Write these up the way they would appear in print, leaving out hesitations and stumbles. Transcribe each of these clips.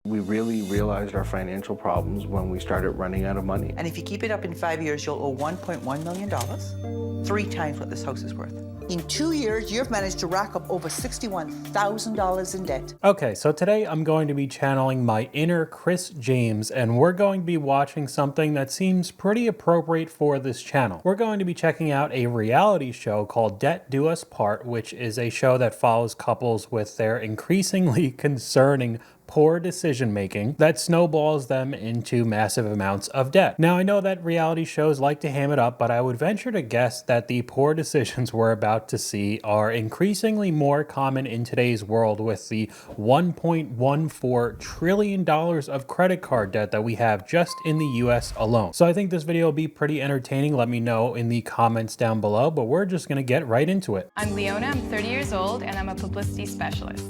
We really realized our financial problems when we started running out of money. And if you keep it up in 5 years, you'll owe $1.1 million, 3 times what this house is worth. In 2 years, you've managed to rack up over $61,000 in debt. Okay, so today I'm going to be channeling my inner Chris James, and we're going to be watching something that seems pretty appropriate for this channel. We're going to be checking out a reality show called Debt Do Us Part, which is a show that follows couples with their increasingly concerning poor decision making that snowballs them into massive amounts of debt. Now, I know that reality shows like to ham it up, but I would venture to guess that the poor decisions we're about to see are increasingly more common in today's world with the $1.14 trillion of credit card debt that we have just in the US alone. So I think this video will be pretty entertaining. Let me know in the comments down below, but we're just gonna get right into it. I'm Leona, I'm 30 years old, and I'm a publicity specialist.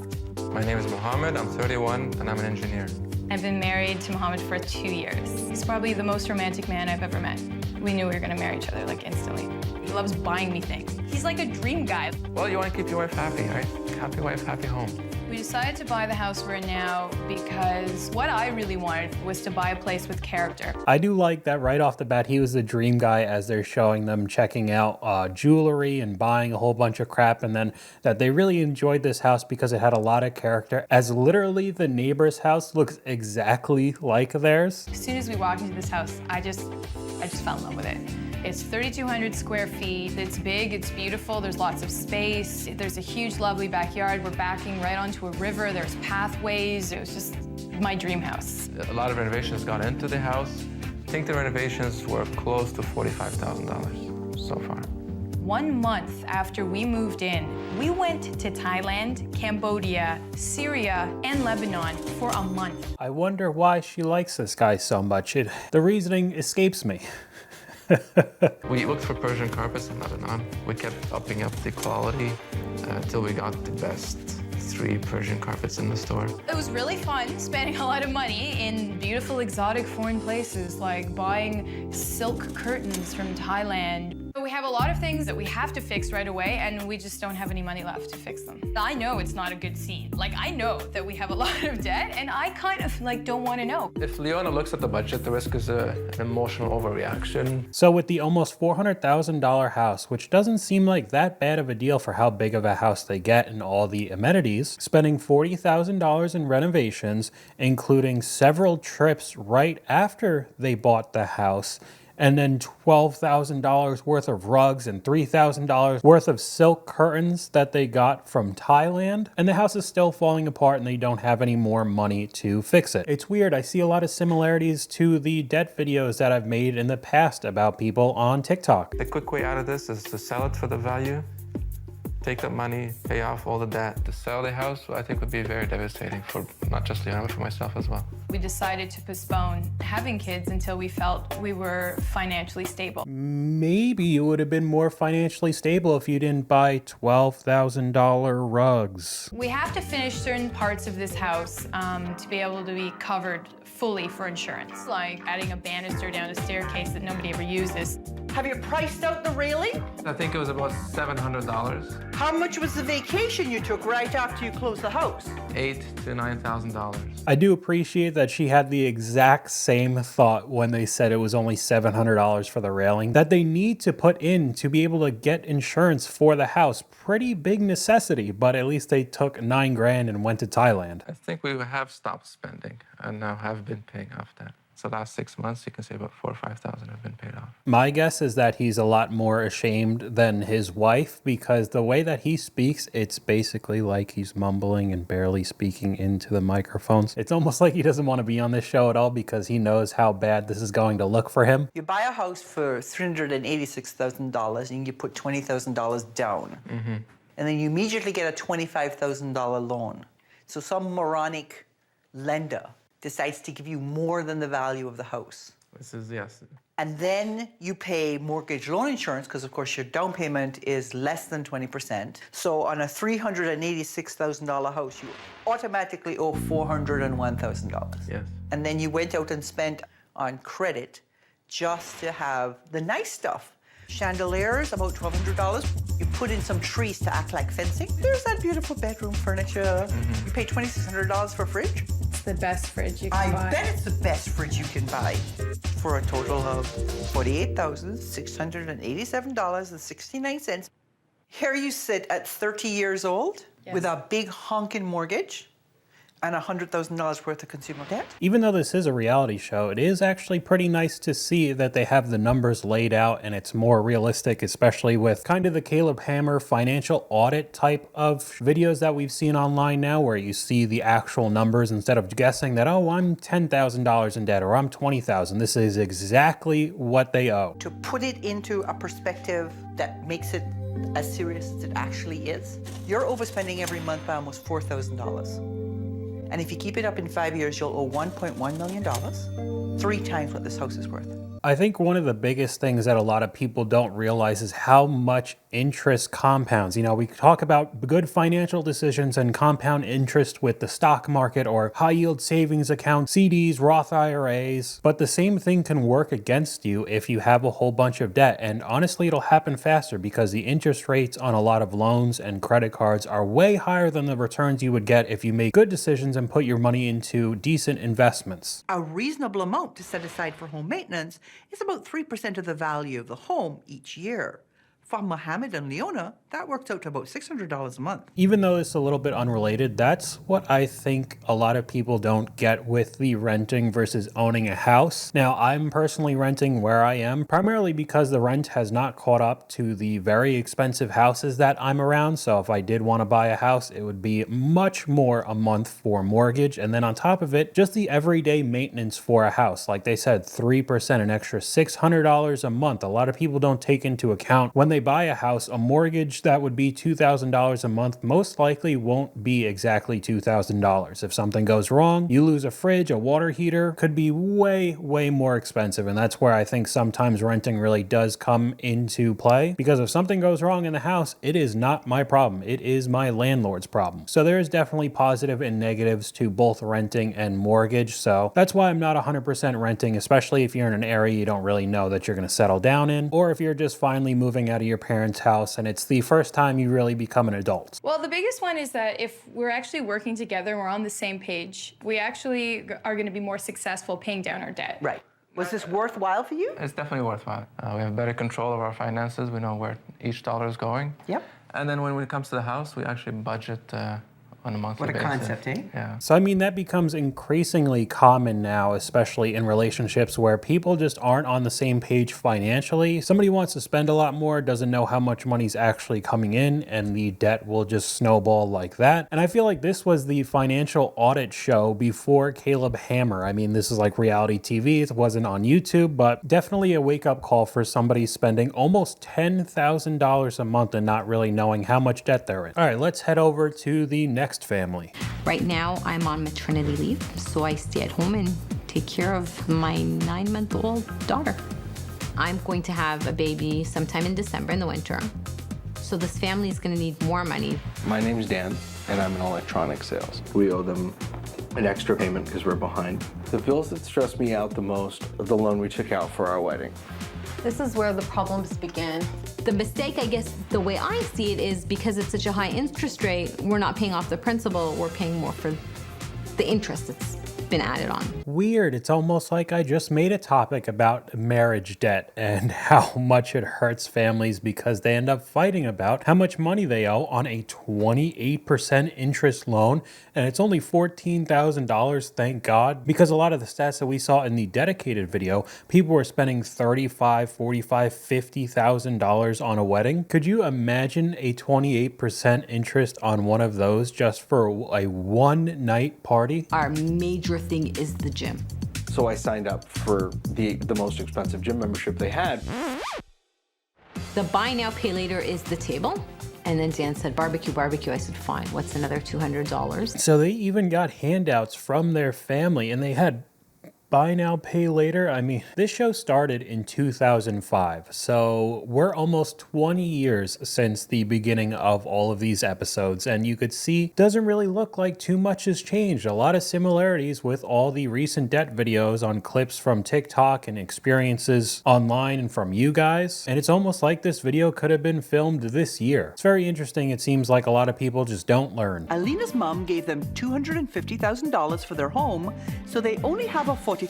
My name is Mohammed, I'm 31, and I'm an engineer. I've been married to Mohammed for 2 years. He's probably the most romantic man I've ever met. We knew we were gonna marry each other, like, instantly. He loves buying me things. He's like a dream guy. Well, you want to keep your wife happy, right? Happy wife, happy home. We decided to buy the house we're in now because what I really wanted was to buy a place with character. I do like that right off the bat, he was the dream guy as they're showing them checking out jewelry and buying a whole bunch of crap, and then that they really enjoyed this house because it had a lot of character, as literally the neighbor's house looks exactly like theirs. As soon as we walked into this house, I just fell in love with it. It's 3,200 square feet. It's big, it's beautiful, there's lots of space. There's a huge, lovely backyard. We're backing right onto a river. There's pathways. It was just my dream house. A lot of renovations got into the house. I think the renovations were close to $45,000 so far. 1 month after we moved in, we went to Thailand, Cambodia, Syria, and Lebanon for a month. I wonder why she likes this guy so much. The reasoning escapes me. We looked for Persian carpets in Lebanon. We kept upping up the quality until we got the best 3 Persian carpets in the store. It was really fun spending a lot of money in beautiful, exotic foreign places, like buying silk curtains from Thailand. We have a lot of things that we have to fix right away, and we just don't have any money left to fix them. I know it's not a good scene. Like, I know that we have a lot of debt, and I kind of, like, don't want to know. If Leona looks at the budget, the risk is an emotional overreaction. So with the almost $400,000 house, which doesn't seem like that bad of a deal for how big of a house they get and all the amenities, spending $40,000 in renovations, including several trips right after they bought the house, and then $12,000 worth of rugs and $3,000 worth of silk curtains that they got from Thailand. And the house is still falling apart and they don't have any more money to fix it. It's weird. I see a lot of similarities to the debt videos that I've made in the past about people on TikTok. The quick way out of this is to sell it for the value, take that money, pay off all the debt. To sell the house, I think, would be very devastating for not just Leona, but for myself as well. We decided to postpone having kids until we felt we were financially stable. Maybe you would have been more financially stable if you didn't buy $12,000 rugs. We have to finish certain parts of this house to be able to be covered fully for insurance, like adding a banister down a staircase that nobody ever uses. Have you priced out the railing? I think it was about $700. How much was the vacation you took right after you closed the house? $8,000 to $9,000. I do appreciate that she had the exact same thought when they said it was only $700 for the railing that they need to put in to be able to get insurance for the house. Pretty big necessity, but at least they took $9 grand and went to Thailand. I think we have stopped spending and now have been paying off debt. So the last 6 months, you can say about $4,000 or $5,000 have been paid off. My guess is that he's a lot more ashamed than his wife, because the way that he speaks, it's basically like he's mumbling and barely speaking into the microphones. It's almost like he doesn't want to be on this show at all because he knows how bad this is going to look for him. You buy a house for $386,000 and you put $20,000 down. Mm-hmm. And then you immediately get a $25,000 loan. So some moronic lender decides to give you more than the value of the house. This is, yes. And then you pay mortgage loan insurance because, of course, your down payment is less than 20%. So on a $386,000 house, you automatically owe $401,000. Yes. And then you went out and spent on credit just to have the nice stuff. Chandeliers, about $1,200. You put in some trees to act like fencing. There's that beautiful bedroom furniture. You pay $2,600 for a fridge. the best fridge you can buy. I bet it's the best fridge you can buy for a total of $48,687.69. Here you sit at 30 years old with a big honking mortgage and $100,000 worth of consumer debt. Even though this is a reality show, it is actually pretty nice to see that they have the numbers laid out and it's more realistic, especially with kind of the Caleb Hammer financial audit type of videos that we've seen online now, where you see the actual numbers instead of guessing that, oh, I'm $10,000 in debt or I'm $20,000. This is exactly what they owe. To put it into a perspective that makes it as serious as it actually is, you're overspending every month by almost $4,000. And if you keep it up in 5 years, you'll owe $1.1 million, 3 times what this house is worth. I think one of the biggest things that a lot of people don't realize is how much interest compounds. You know, we talk about good financial decisions and compound interest with the stock market or high yield savings accounts, CDs, Roth IRAs, but the same thing can work against you if you have a whole bunch of debt. And honestly, it'll happen faster because the interest rates on a lot of loans and credit cards are way higher than the returns you would get if you make good decisions and put your money into decent investments. A reasonable amount to set aside for home maintenance is about 3% of the value of the home each year. For Mohammed and Leona, that works out to about $600 a month. Even though it's a little bit unrelated, that's what I think a lot of people don't get with the renting versus owning a house. Now, I'm personally renting where I am, primarily because the rent has not caught up to the very expensive houses that I'm around. So if I did want to buy a house, it would be much more a month for mortgage. And then on top of it, just the everyday maintenance for a house. Like they said, 3%, an extra $600 a month. A lot of people don't take into account when they buy a house, a mortgage that would be $2,000 a month most likely won't be exactly $2,000. If something goes wrong, you lose a fridge, a water heater, could be way, way more expensive. And that's where I think sometimes renting really does come into play, because if something goes wrong in the house, it is not my problem. It is my landlord's problem. So there is definitely positive and negatives to both renting and mortgage. So that's why I'm not 100% renting, especially if you're in an area you don't really know that you're going to settle down in, or if you're just finally moving out of your parents' house and it's the first time you really become an adult. Well, the biggest one is that if we're actually working together, we're on the same page, we actually are going to be more successful paying down our debt. Right. Was this worthwhile for you? It's definitely worthwhile. We have better control of our finances. We know where each dollar is going. Yep. And then when it comes to the house, we actually budget on a monthly basis. What a concept, eh? Yeah. So I mean, that becomes increasingly common now, especially in relationships where people just aren't on the same page financially. Somebody wants to spend a lot more, doesn't know how much money's actually coming in, and the debt will just snowball like that. And I feel like this was the financial audit show before Caleb Hammer. I mean, this is like reality TV. It wasn't on YouTube, but definitely a wake-up call for somebody spending almost $10,000 a month and not really knowing how much debt they're in. All right, let's head over to the next family. Right now, I'm on maternity leave, so I stay at home and take care of my 9-month-old daughter. I'm going to have a baby sometime in December in the winter, so this family is going to need more money. My name's Dan, and I'm in electronic sales. We owe them an extra payment because we're behind. The bills that stress me out the most are the loan we took out for our wedding. This is where the problems begin. The mistake, I guess, the way I see it is because it's such a high interest rate, we're not paying off the principal, we're paying more for the interest that's been added on. Weird. It's almost like I just made a topic about marriage debt and how much it hurts families because they end up fighting about how much money they owe on a 28% interest loan. And it's only $14,000, thank God, because a lot of the stats that we saw in the dedicated video, people were spending $35,000, $45,000, $50,000 on a wedding. Could you imagine a 28% interest on one of those just for a one-night party? Our major thing is the gym. So I signed up for the most expensive gym membership they had. The buy now, pay later is the table. And then Dan said, barbecue, barbecue. I said, fine, what's another $200? So they even got handouts from their family, and they had buy now, pay later. I mean, this show started in 2005, so we're almost 20 years since the beginning of all of these episodes, and you could see it doesn't really look like too much has changed. A lot of similarities with all the recent debt videos on clips from TikTok and experiences online and from you guys, and it's almost like this video could have been filmed this year. It's very interesting. It seems like a lot of people just don't learn. Alina's mom gave them $250,000 for their home, so they only have a $40,000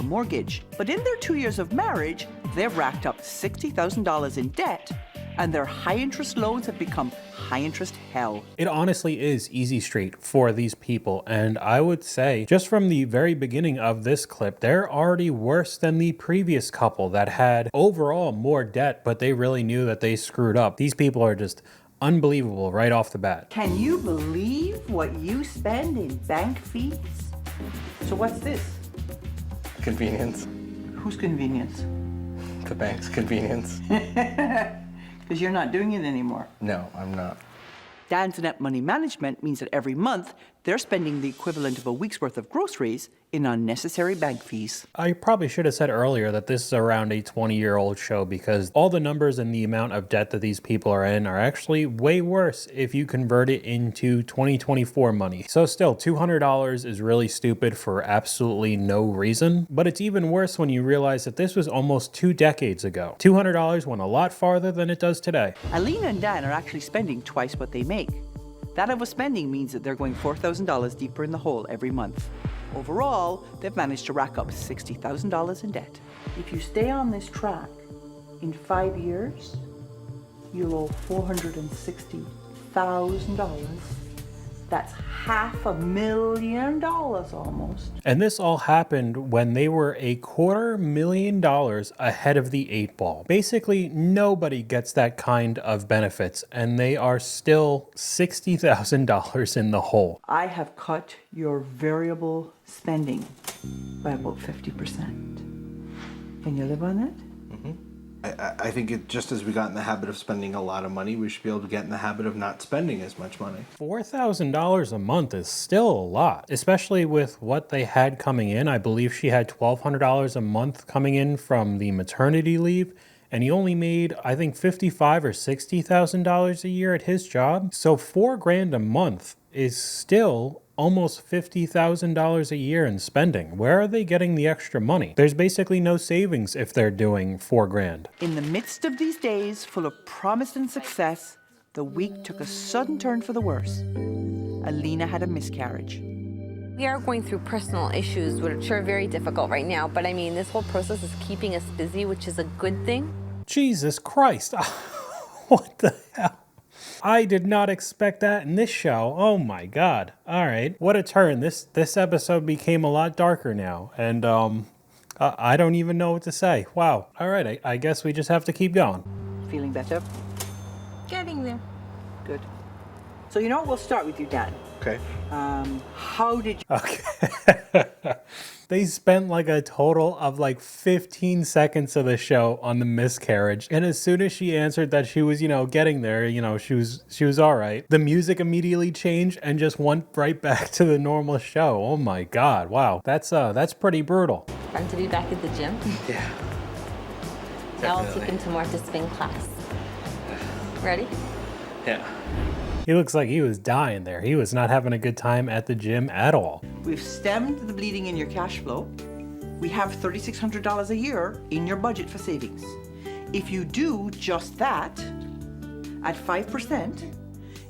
mortgage. But in their 2 years of marriage, they've racked up $60,000 in debt, and their high-interest loans have become high-interest hell. It honestly is easy street for these people, and I would say just from the very beginning of this clip, they're already worse than the previous couple that had overall more debt, but they really knew that they screwed up. These people are just unbelievable right off the bat. Can you believe what you spend in bank fees? So what's this? Convenience. Whose convenience? The bank's convenience. Because you're not doing it anymore. No, I'm not. Dan's net money management means that every month they're spending the equivalent of a week's worth of groceries in unnecessary bank fees. I probably should have said earlier that this is around a 20-year-old show because all the numbers and the amount of debt that these people are in are actually way worse if you convert it into 2024 money. So still, $200 is really stupid for absolutely no reason, but it's even worse when you realize that this was almost 2 decades ago. $200 went a lot farther than it does today. Alina and Dan are actually spending twice what they make. That overspending means that they're going $4,000 deeper in the hole every month. Overall, they've managed to rack up $60,000 in debt. If you stay on this track, in 5 years, you'll owe $460,000. That's $500,000 almost. And this all happened when they were $250,000 ahead of the 8 ball. Basically, nobody gets that kind of benefits, and they are still $60,000 in the hole. I have cut your variable spending by about 50%. Can you live on that? I think just as we got in the habit of spending a lot of money, we should be able to get in the habit of not spending as much money. $4,000 a month is still a lot, especially with what they had coming in. I believe she had $1,200 a month coming in from the maternity leave, and he only made, I think, $55,000 or $60,000 a year at his job. So $4,000 a month is still almost $50,000 a year in spending. Where are they getting the extra money? There's basically no savings if they're doing $4,000. In the midst of these days full of promise and success, the week took a sudden turn for the worse. Alina had a miscarriage. We are going through personal issues, which are very difficult right now, but I mean, this whole process is keeping us busy, which is a good thing. Jesus Christ. What the hell? I did not expect that in this show. Oh my God. All right. What a turn. This episode became a lot darker now. And I don't even know what to say. Wow. All right. I guess we just have to keep going. Feeling better? Getting there. Good. So you know what? We'll start with you, Dan. Okay. How did you... Okay. They spent like a total of like 15 seconds of the show on the miscarriage. And as soon as she answered that she was, getting there, she was all right. The music immediately changed and just went right back to the normal show. Oh my God. Wow. That's pretty brutal. Fun to be back at the gym. Yeah. Now I'll take him to Martha's spin class. Ready? Yeah. He looks like he was dying there. He was not having a good time at the gym at all. We've stemmed the bleeding in your cash flow. We have $3,600 a year in your budget for savings. If you do just that, at 5%,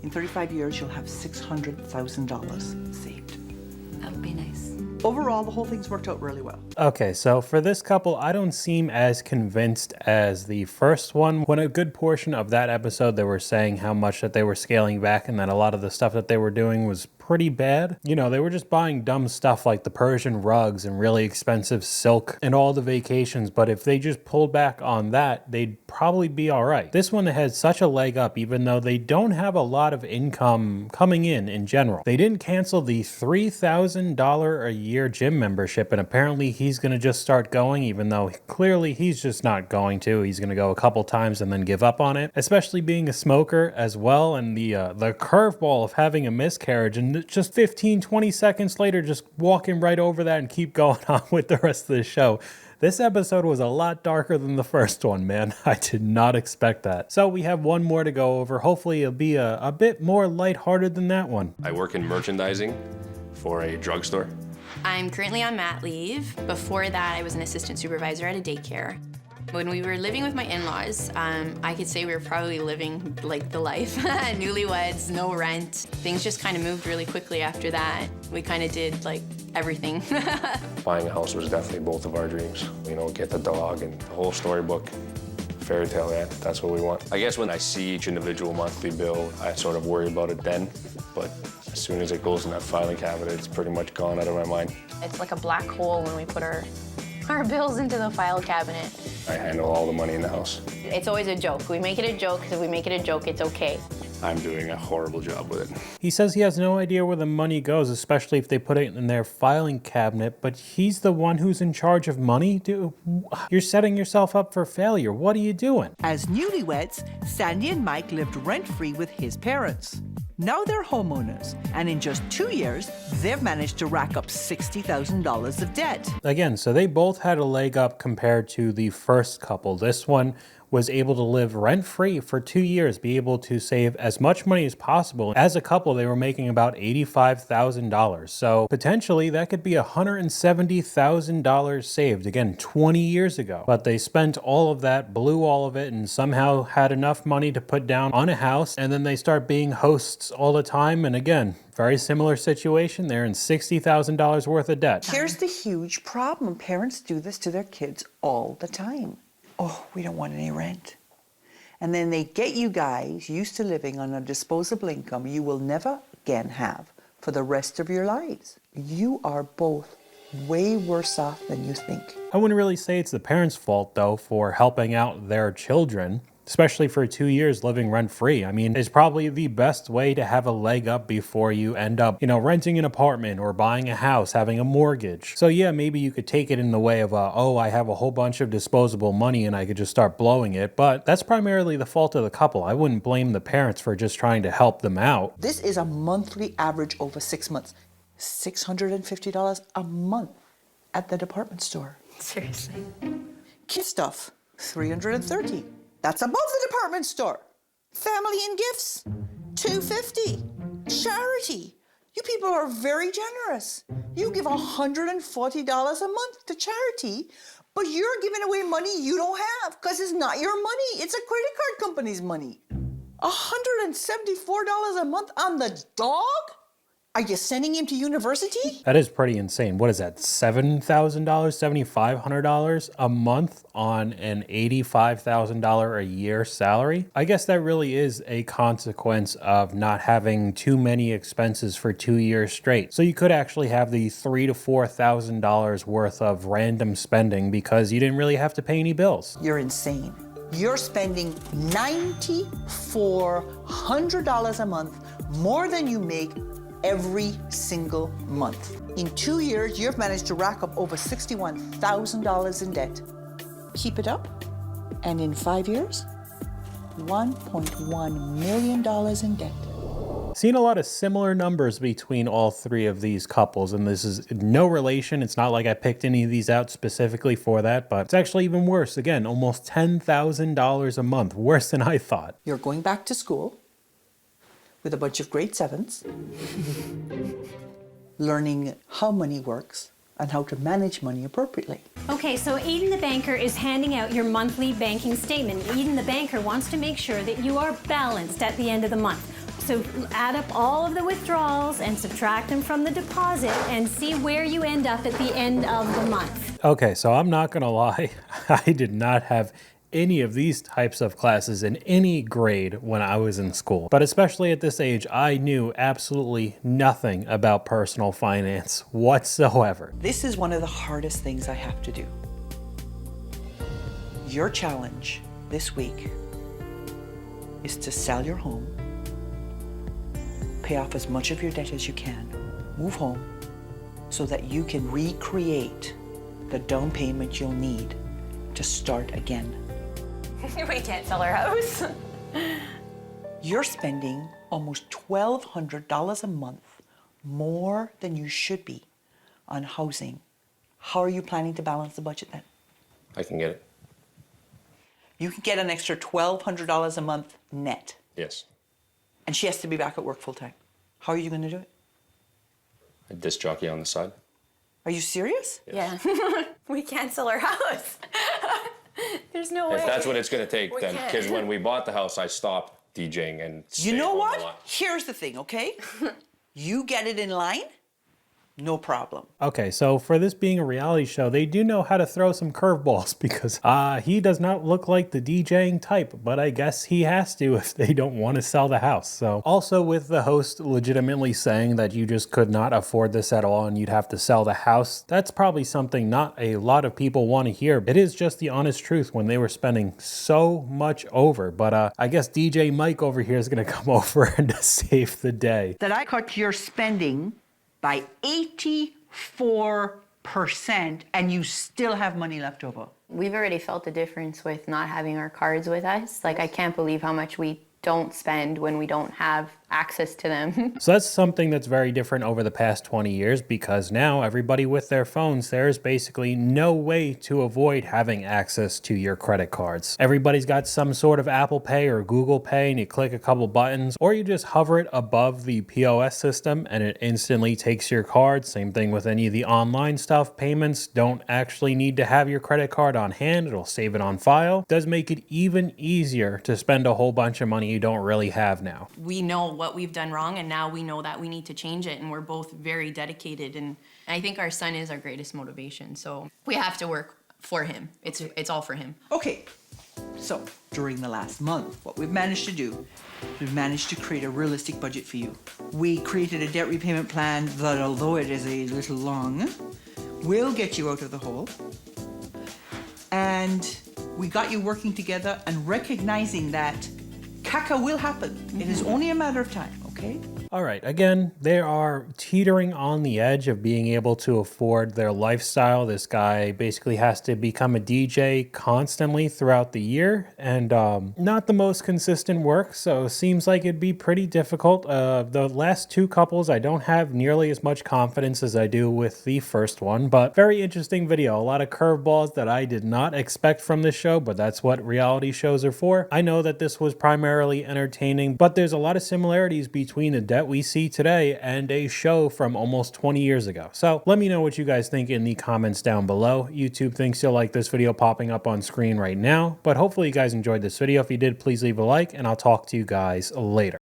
in 35 years, you'll have $600,000 saved. That would be nice. Overall, the whole thing's worked out really well. Okay, so for this couple, I don't seem as convinced as the first one. When a good portion of that episode, they were saying how much that they were scaling back and that a lot of the stuff that they were doing was pretty bad. They were just buying dumb stuff like the Persian rugs and really expensive silk and all the vacations. But if they just pulled back on that, they'd probably be all right. This one has such a leg up, even though they don't have a lot of income coming in general. They didn't cancel the $3,000 a year gym membership, and apparently he's going to just start going, even though clearly he's just not going to. He's going to go a couple times and then give up on it, especially being a smoker as well, and the curveball of having a miscarriage. And then just 15, 20 seconds later, just walking right over that and keep going on with the rest of the show. This episode was a lot darker than the first one, man. I did not expect that. So we have one more to go over. Hopefully it'll be a bit more lighthearted than that one. I work in merchandising for a drugstore. I'm currently on mat leave. Before that, I was an assistant supervisor at a daycare. When we were living with my in-laws, I could say we were probably living like the life. Newlyweds, no rent. Things just kind of moved really quickly after that. We kind of did like everything. Buying a house was definitely both of our dreams. You know, get the dog and the whole storybook. Fairy tale, yeah, that's what we want. I guess when I see each individual monthly bill, I sort of worry about it then, but as soon as it goes in that filing cabinet, it's pretty much gone out of my mind. It's like a black hole when we put our bills into the file cabinet. I handle all the money in the house. It's always a joke. We make it a joke because if we make it a joke, it's okay. I'm doing a horrible job with it. He says he has no idea where the money goes, especially if they put it in their filing cabinet, but he's the one who's in charge of money? Dude, you're setting yourself up for failure. What are you doing? As newlyweds, Sandy and Mike lived rent-free with his parents. Now they're homeowners, and in just 2 years, they've managed to rack up $60,000 of debt. Again, so they both had a leg up compared to the first couple. This one was able to live rent-free for 2 years, be able to save as much money as possible. As a couple, they were making about $85,000. So potentially that could be $170,000 saved, again, 20 years ago. But they spent all of that, blew all of it, and somehow had enough money to put down on a house, and then they start being hosts all the time. And again, very similar situation. They're in $60,000 worth of debt. Here's the huge problem. Parents do this to their kids all the time. Oh, we don't want any rent. And then they get you guys used to living on a disposable income you will never again have for the rest of your lives. You are both way worse off than you think. I wouldn't really say it's the parents' fault, though, for helping out their children, especially for 2 years living rent-free. I mean, it's probably the best way to have a leg up before you end up, renting an apartment or buying a house, having a mortgage. So yeah, maybe you could take it in the way of, I have a whole bunch of disposable money and I could just start blowing it. But that's primarily the fault of the couple. I wouldn't blame the parents for just trying to help them out. This is a monthly average over 6 months. $650 a month at the department store. Seriously. Kid stuff, $330. That's above the department store. Family and gifts, $250. Charity. You people are very generous. You give $140 a month to charity, but you're giving away money you don't have because it's not your money. It's a credit card company's money. $174 a month on the dog? Are you sending him to university? That is pretty insane. What is that, $7,000, $7,500 a month on an $85,000 a year salary? I guess that really is a consequence of not having too many expenses for 2 years straight. So you could actually have the $3,000 to $4,000 worth of random spending because you didn't really have to pay any bills. You're insane. You're spending $9,400 a month more than you make every single month. In 2 years, you've managed to rack up over $61,000 in debt. Keep it up, and in 5 years, $1.1 million in debt. Seen a lot of similar numbers between all three of these couples, and this is no relation. It's not like I picked any of these out specifically for that, but it's actually even worse. Again, almost $10,000 a month, worse than I thought. You're going back to school with a bunch of grade 7s, learning how money works and how to manage money appropriately. Okay, so Eden the banker is handing out your monthly banking statement. Eden the banker wants to make sure that you are balanced at the end of the month. So add up all of the withdrawals and subtract them from the deposit and see where you end up at the end of the month. Okay, so I'm not gonna lie, I did not have any of these types of classes in any grade when I was in school. But especially at this age, I knew absolutely nothing about personal finance whatsoever. This is one of the hardest things I have to do. Your challenge this week is to sell your home, pay off as much of your debt as you can, move home, so that you can recreate the down payment you'll need to start again. We can't sell our house. You're spending almost $1,200 a month more than you should be on housing. How are you planning to balance the budget then? I can get it. You can get an extra $1,200 a month net, Yes. and she has to be back at work full time. How are you going to do it? A disc jockey on the side. Are you serious? Yeah. We can't sell our house. There's no way. If that's what it's going to take, We then, can't. because when we bought the house, I stopped DJing and You know stayed on what? the line. Here's the thing, okay? You get it in line, no problem. Okay, so for this being a reality show, they do know how to throw some curveballs because he does not look like the DJing type, but I guess he has to if they don't want to sell the house. So also with the host legitimately saying that you just could not afford this at all and you'd have to sell the house, that's probably something not a lot of people want to hear. It is just the honest truth when they were spending so much over. But I guess DJ Mike over here is going to come over and save the day. That I cut your spending by 84% and you still have money left over. We've already felt the difference with not having our cards with us. Like, I can't believe how much we don't spend when we don't have access to them. So that's something that's very different over the past 20 years because now everybody with their phones, there's basically no way to avoid having access to your credit cards. Everybody's got some sort of Apple Pay or Google Pay and you click a couple buttons or you just hover it above the POS system and it instantly takes your card. Same thing with any of the online stuff. Payments don't actually need to have your credit card on hand. It'll save it on file. It does make it even easier to spend a whole bunch of money you don't really have now. We know what we've done wrong, and now we know that we need to change it, and we're both very dedicated, and I think our son is our greatest motivation, so we have to work for him. It's all for him. Okay, so during the last month, what we've managed to do, we've managed to create a realistic budget for you. We created a debt repayment plan that, although it is a little long, will get you out of the hole. And we got you working together and recognizing that caca will happen. It is only a matter of time, okay? All right, again, they are teetering on the edge of being able to afford their lifestyle. This guy basically has to become a DJ constantly throughout the year and not the most consistent work, so it seems like it'd be pretty difficult. The last two couples, I don't have nearly as much confidence as I do with the first one, but very interesting video. A lot of curveballs that I did not expect from this show, but that's what reality shows are for. I know that this was primarily entertaining, but there's a lot of similarities between the debt we see today and a show from almost 20 years ago. So let me know what you guys think in the comments down below. YouTube thinks you'll like this video popping up on screen right now, but hopefully you guys enjoyed this video. If you did, please leave a like and I'll talk to you guys later.